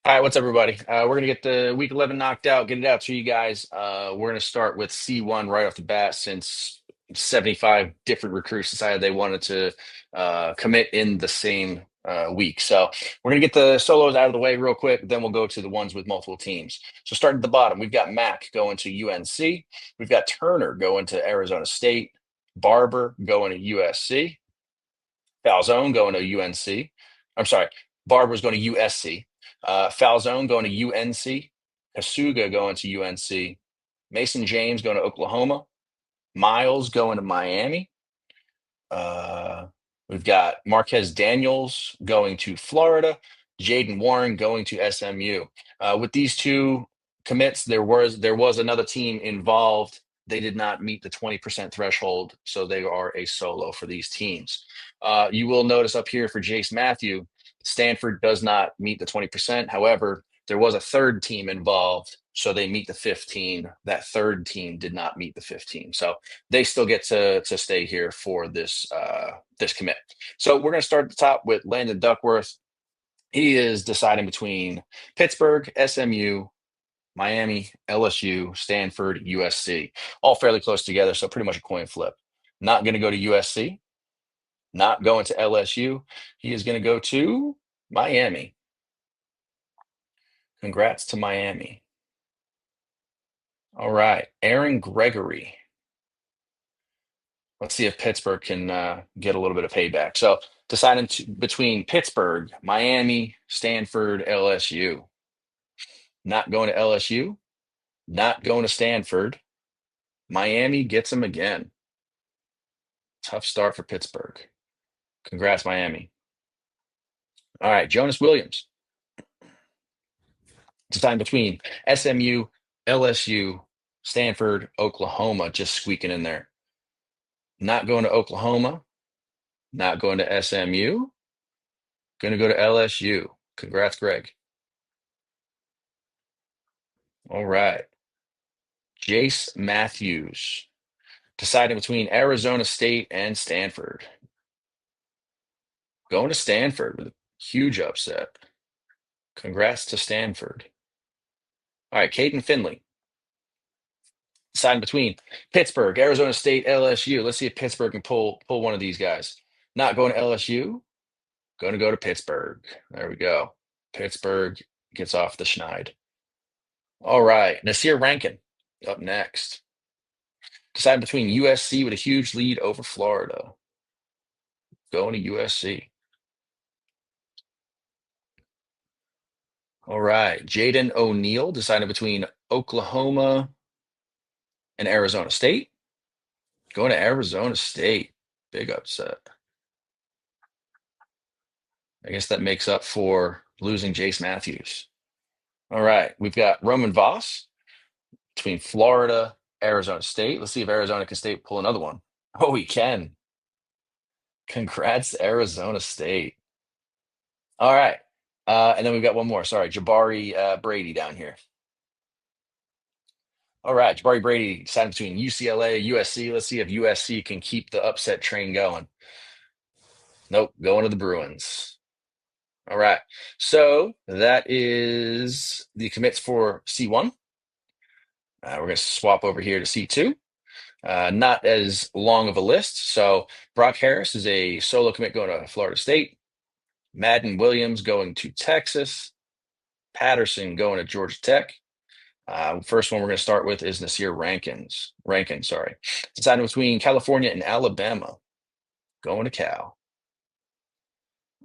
All right, what's up, everybody? We're gonna get the week 11 knocked out, get it out to you guys. We're gonna start with C1 right off the bat, since 75 different recruits decided they wanted to commit in the same week. So we're gonna get the solos out of the way real quick, then we'll go to the ones with multiple teams. So starting at the bottom, we've got Mac going to UNC, we've got Turner going to Arizona State, Barber going to USC, Falzone going to UNC. I'm sorry, Barber's going to USC. Falzone going to UNC. Kasuga going to UNC. Mason James going to Oklahoma. Miles going to Miami. Uh, we've got Marquez Daniels going to Florida. Jaden Warren going to SMU. With these two commits, there was another team involved. They did not meet the 20% threshold, so they are a solo for these teams. You will notice up here for Jace Matthew, Stanford does not meet the 20%. However, there was a third team involved, so they meet the 15. That third team did not meet the 15. So they still get to stay here for this commit. So we're going to start at the top with Landon Duckworth. He is deciding between Pittsburgh, SMU, Miami, LSU, Stanford, USC, all fairly close together. So pretty much a coin flip. Not going to go to USC, not going to LSU. He is going to go to Miami. Congrats to Miami. All right, Aaron Gregory. Let's see if Pittsburgh can get a little bit of payback. So deciding between Pittsburgh, Miami, Stanford, LSU. Not going to LSU, not going to Stanford. Miami gets him again. Tough start for Pittsburgh. Congrats, Miami. All right, Jonas Williams. Deciding between SMU, LSU, Stanford, Oklahoma, just squeaking in there. Not going to Oklahoma, not going to SMU, going to go to LSU. Congrats, Greg. All right. Jace Matthews deciding between Arizona State and Stanford. Going to Stanford with a huge upset. Congrats to Stanford. All right, Caden Finley deciding between Pittsburgh, Arizona State, LSU. Let's see if Pittsburgh can pull one of these guys. Not going to LSU, going to go to Pittsburgh. There we go. Pittsburgh gets off the schneid. All right, Nasir Rankin up next. Deciding between USC with a huge lead over Florida. Going to USC. All right. Jaden O'Neal deciding between Oklahoma and Arizona State. Going to Arizona State. Big upset. I guess that makes up for losing Jace Matthews. All right. We've got Roman Voss between Florida, Arizona State. Let's see if Arizona can State pull another one. Oh, he can. Congrats, Arizona State. All right. And then we've got one more. Sorry, Jabari Brady down here. All right, Jabari Brady deciding between UCLA, USC. Let's see if USC can keep the upset train going. Nope, going to the Bruins. All right, so that is the commits for C1. We're going to swap over here to C2. Not as long of a list. So Brock Harris is a solo commit going to Florida State. Madden Williams going to Texas. Patterson going to Georgia Tech. First one we're going to start with is Nasir Rankin, sorry. Deciding between California and Alabama. Going to Cal.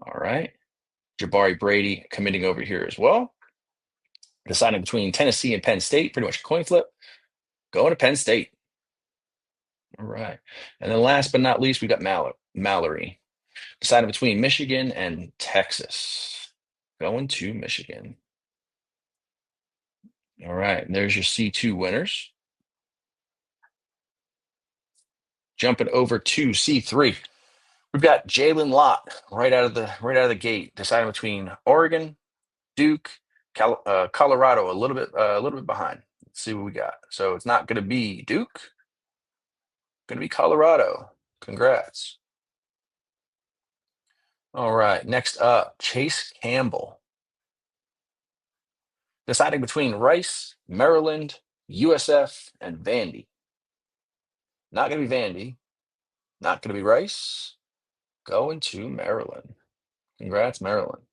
All right. Jabari Brady committing over here as well. Deciding between Tennessee and Penn State, pretty much a coin flip. Going to Penn State. All right. And then last but not least, we got Mallory. Deciding between Michigan and Texas. Going to Michigan. All right. And there's your C2 winners. Jumping over to C3. We've got Jalen Lott right out of the gate, deciding between Oregon, Duke, Colorado, a little bit behind. Let's see what we got. So it's not going to be Duke, going to be Colorado. Congrats. All right, next up, Chase Campbell. Deciding between Rice, Maryland, USF, and Vandy. Not going to be Vandy. Not going to be Rice. Going to Maryland. Congrats, Maryland.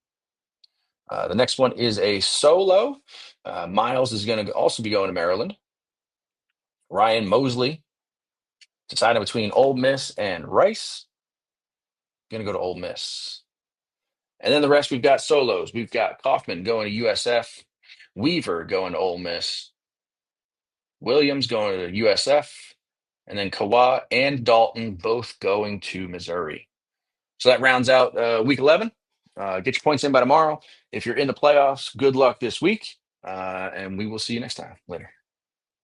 The next one is a solo. Miles is going to also be going to Maryland. Ryan Mosley, deciding between Ole Miss and Rice. Going to go to Ole Miss. And then the rest, we've got solos. We've got Kaufman going to USF, Weaver going to Ole Miss, Williams going to USF, and then Kawa and Dalton both going to Missouri. So that rounds out week 11. Get your points in by tomorrow. If you're in the playoffs, good luck this week. And we will see you next time. Later.